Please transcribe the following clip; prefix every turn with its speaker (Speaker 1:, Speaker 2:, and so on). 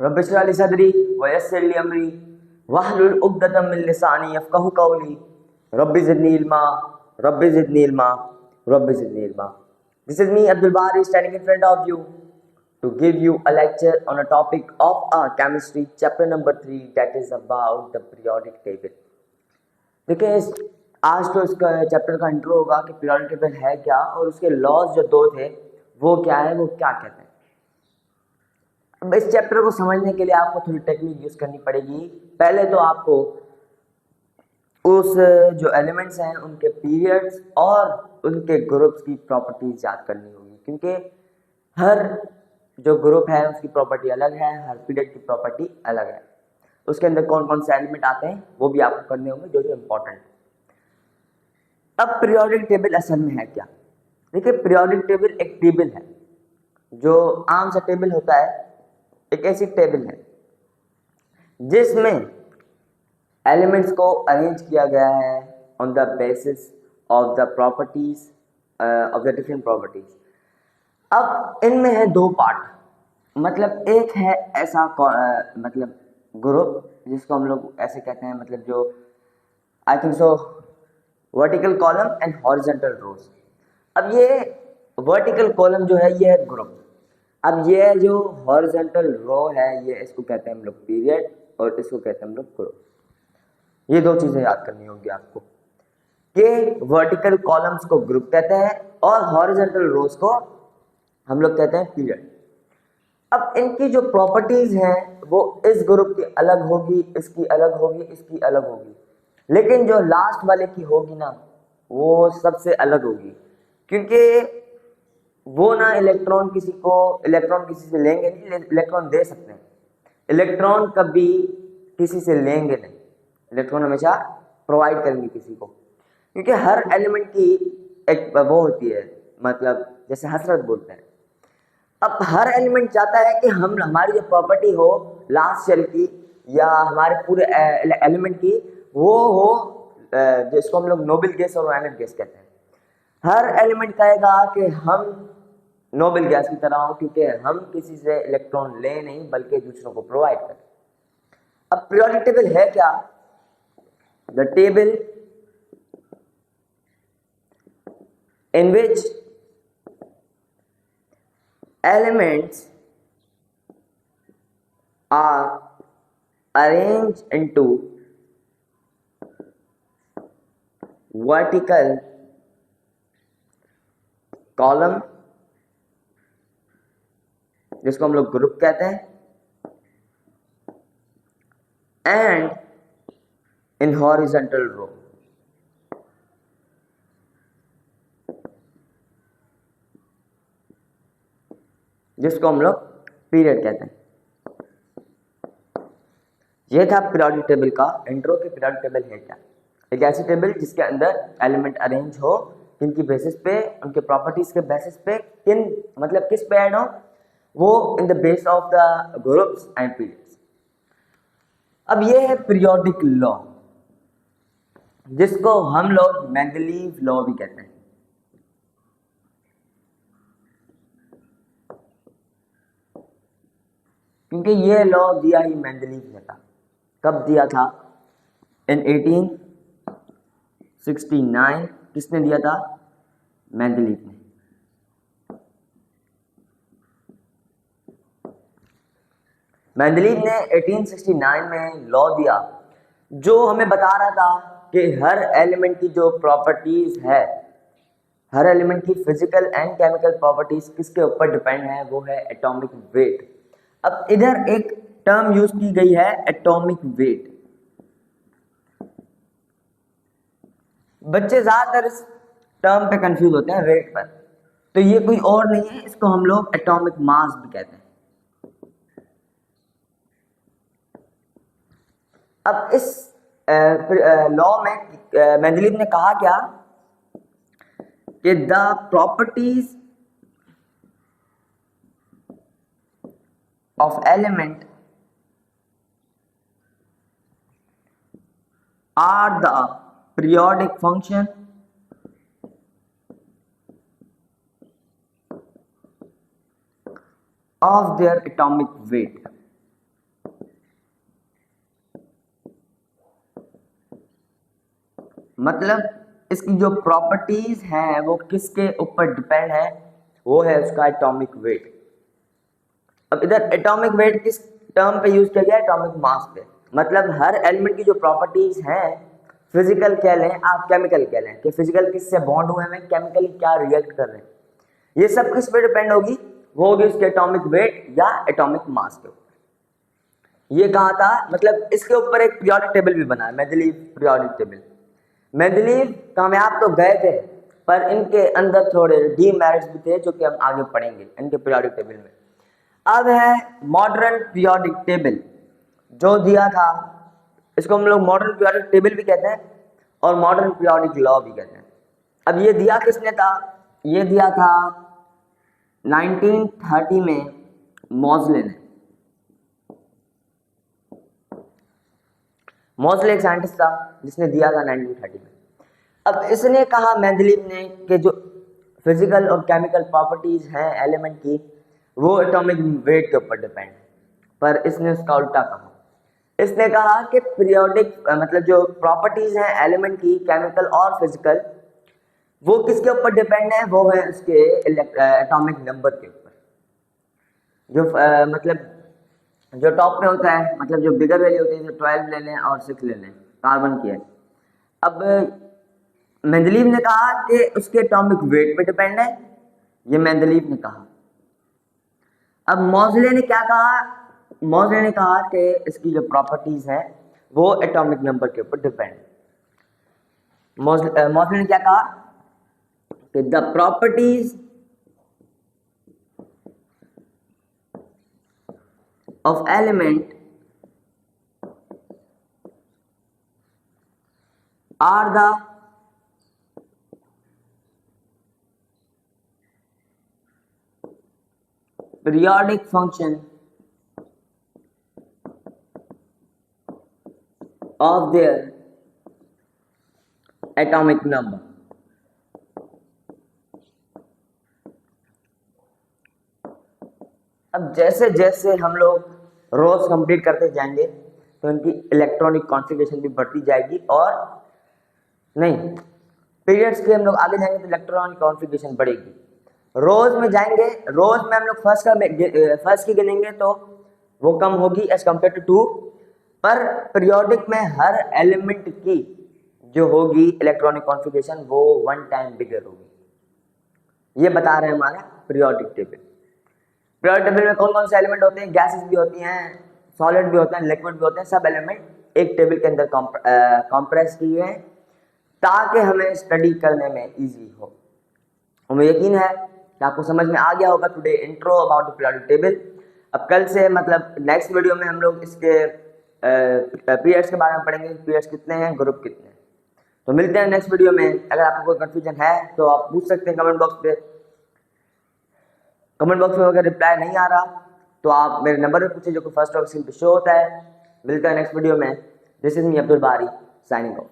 Speaker 1: Rabbi इश्रह ली सदरी व यस्सिर ली अमरी वहलुल उक़दतम मिन लिसानी यफ़क़हू क़ौली rabbi ज़िदनी इल्मा rabbi ज़िदनी इल्मा rabbi ज़िदनी इल्मा। This is me Abdul Bari standing in front of you to give you a lecture on a topic of our chemistry chapter number 3 that is about the periodic table। देखिए आज तो इसका chapter का intro होगा कि periodic table है क्या और उसके लॉज जो दो थे वो क्या है, वो क्या कहते हैं। अब इस चैप्टर को समझने के लिए आपको थोड़ी टेक्निक यूज करनी पड़ेगी। पहले तो आपको उस जो एलिमेंट्स हैं उनके पीरियड्स और उनके ग्रुप्स की प्रॉपर्टीज याद करनी होगी, क्योंकि हर जो ग्रुप है उसकी प्रॉपर्टी अलग है, हर पीरियड की प्रॉपर्टी अलग है। उसके अंदर कौन कौन से एलिमेंट आते हैं वो भी आपको करने होंगे जो इम्पोर्टेंट। अब पीरियोडिक टेबल असल में है क्या? देखिए पीरियोडिक टेबल एक टेबल है जो आम सा टेबल होता है, एक ऐसी टेबल है जिसमें एलिमेंट्स को अरेंज किया गया है on the basis of the properties of the different properties. अब इनमें है दो पार्ट, मतलब एक है ऐसा मतलब ग्रुप जिसको हम लोग ऐसे कहते हैं, मतलब जो I think so vertical column and horizontal rows. अब ये वर्टिकल कॉलम जो है ये है ग्रुप। अब ये जो हॉरिजॉन्टल रो है ये इसको कहते हैं हम लोग पीरियड और इसको कहते हैं हम लोग ग्रुप। ये दो चीजें याद करनी होगी आपको कि वर्टिकल कॉलम्स को ग्रुप कहते हैं और हॉरिजॉन्टल रोज को हम लोग कहते हैं पीरियड। अब इनकी जो प्रॉपर्टीज हैं वो इस ग्रुप की अलग होगी, इसकी अलग होगी, इसकी अलग होगी, लेकिन जो लास्ट वाले की होगी ना वो सबसे अलग होगी, क्योंकि वो ना इलेक्ट्रॉन किसी से लेंगे नहीं, इलेक्ट्रॉन दे सकते हैं। इलेक्ट्रॉन कभी किसी से लेंगे नहीं, इलेक्ट्रॉन हमेशा प्रोवाइड करेंगे किसी को, क्योंकि हर एलिमेंट की एक वो होती है, मतलब जैसे हसरत बोलते हैं। अब हर एलिमेंट चाहता है कि हम हमारी जो प्रॉपर्टी हो लास्ट सेल की या हमारे पूरे एलिमेंट की वो हो जिसको हम लोग नोबल गैस और वायलेंट गैस कहते हैं। हर एलिमेंट कहेगा कि हम नोबल गैस की तरह हो, क्योंकि हम किसी से इलेक्ट्रॉन ले नहीं बल्कि दूसरों को प्रोवाइड करें। अब पीरियोडिक टेबल है क्या? The table in which elements are arranged into vertical column जिसको हम लोग ग्रुप कहते हैं, and in horizontal row जिसको हम लोग पीरियड कहते हैं। यह था पीरियोडिक टेबल का इंट्रो कि पीरियोडिक टेबल है क्या। एक ऐसी टेबल जिसके अंदर एलिमेंट अरेंज हो, किनकी बेसिस पे, उनके प्रॉपर्टीज के बेसिस पे, किन मतलब किस पे ऐड हो, वो in the base of the groups and periods. अब ये है पीरियोडिक लॉ जिसको हम लोग मेंडलीव लॉ भी कहते हैं। क्योंकि ये लॉ दिया ही मेंडलीव ने था। कब दिया था? इन 1869। किसने दिया था? मेंडलीव ने। मेंडलीव ने 1869 में लॉ दिया जो हमें बता रहा था कि हर एलिमेंट की जो प्रॉपर्टीज है, हर एलिमेंट की फिजिकल एंड केमिकल प्रॉपर्टीज किसके ऊपर डिपेंड है, वो है एटॉमिक वेट। अब इधर एक टर्म यूज की गई है एटॉमिक वेट। बच्चे ज्यादातर इस टर्म पे कंफ्यूज होते हैं वेट पर, तो ये कोई और नहीं है, इसको हम लोग एटॉमिक मास भी कहते हैं। अब इस लॉ में मेंडलीव ने कहा क्या कि the properties of element are the periodic function of their atomic weight। मतलब इसकी जो प्रॉपर्टीज हैं वो किसके ऊपर डिपेंड है, वो है उसका एटॉमिक वेट। अब इधर एटॉमिक वेट किस टर्म पे यूज किया गया है, एटॉमिक मास पे। मतलब हर एलिमेंट की जो प्रॉपर्टीज हैं, फिजिकल कह लें आप, केमिकल कह लें, कि फिजिकल किससे बॉन्ड हुए हैं, केमिकली क्या रिएक्ट कर रहे हैं, ये सब किस पे डिपेंड होगी, वो होगी उसके एटॉमिक वेट या एटॉमिक मास के ऊपर। ये कहा था, मतलब इसके ऊपर एक पीरियोडिक टेबल भी बना है, मेंडलीव पीरियोडिक टेबल। मेंडलीव कामयाब तो गए थे, पर इनके अंदर थोड़े डीमेरिट्स भी थे जो कि हम आगे पढ़ेंगे इनके पीरियोडिक टेबल में। अब है मॉडर्न पीरियोडिक टेबल जो दिया था, इसको हम लोग मॉडर्न पीरियोडिक टेबल भी कहते हैं और मॉडर्न पीरियोडिक लॉ भी कहते हैं। अब ये दिया किसने था, ये दिया था 1930 में मॉजले ने। मॉजले एक साइंटिस्ट था जिसने दिया था 1930 में। अब इसने कहा मेंडलीव ने कि जो फिजिकल और केमिकल प्रॉपर्टीज हैं एलिमेंट की, वो एटॉमिक वेट के ऊपर डिपेंड है, पर इसने उसका उल्टा कहा। इसने कहा कि पीरियोडिक मतलब जो प्रॉपर्टीज हैं एलिमेंट की, केमिकल और फिजिकल, वो किसके ऊपर डिपेंड है, वो है उसके एटॉमिक नंबर के ऊपर। जो मतलब जो टॉप पे होता है, मतलब जो बिगर वैल्यू होती है, जो 12 ले लें और 6 ले लें, कार्बन की है। अब मेंडलीव ने कहा कि उसके एटॉमिक वेट पे डिपेंड है, ये मेंडलीव ने कहा। अब मॉजले ने क्या कहा, मॉजले ने कहा कि इसकी जो प्रॉपर्टीज है वो एटॉमिक नंबर के ऊपर डिपेंड है। मॉजले ने क्या कहा कि the properties of element are the periodic function of their atomic number। अब जैसे जैसे हम लोग रोज कंप्लीट करते जाएंगे तो इनकी इलेक्ट्रॉनिक कॉन्फ़िगरेशन भी बढ़ती जाएगी, और नहीं पीरियड्स के हम लोग आगे जाएंगे तो इलेक्ट्रॉनिक कॉन्फ़िगरेशन बढ़ेगी। रोज में जाएंगे, रोज में हम लोग फर्स्ट की गिनेंगे तो वो कम होगी एज कम्पेयर टू 2, पर पीरियोडिक में हर एलिमेंट की जो होगी इलेक्ट्रॉनिक कॉन्फ़िगरेशन वो 1 टाइम बिगर होगी। ये बता रहे हैं हमारा पीरियोडिक टेबल। पीरियोडिक टेबल में कौन कौन से एलिमेंट होते हैं, गैसेस भी होती हैं, सॉलिड भी होते हैं, लिक्विड भी होते हैं, सब एलिमेंट एक टेबल के अंदर कंप्रेस किए हैं ताकि हमें स्टडी करने में इजी हो। हमें यकीन है कि आपको समझ में आ गया होगा today intro about the periodic table. अब कल से मतलब नेक्स्ट वीडियो में हम लोग इसके पीरियड्स के बारे में पढ़ेंगे, पीरियड्स कितने हैं, ग्रुप कितने हैं। तो मिलते हैं नेक्स्ट वीडियो में। अगर आपको कोई कंफ्यूजन है तो आप पूछ सकते हैं कमेंट बॉक्स पे। कमेंट बॉक्स में अगर रिप्लाई नहीं आ रहा तो आप मेरे नंबर पे पूछिए जो कि फर्स्ट ऑफ स्क्रीन पे शो होता है। मिलता है नेक्स्ट वीडियो में। दिस इज मी अब्दुल बारी साइनिंग ऑफ।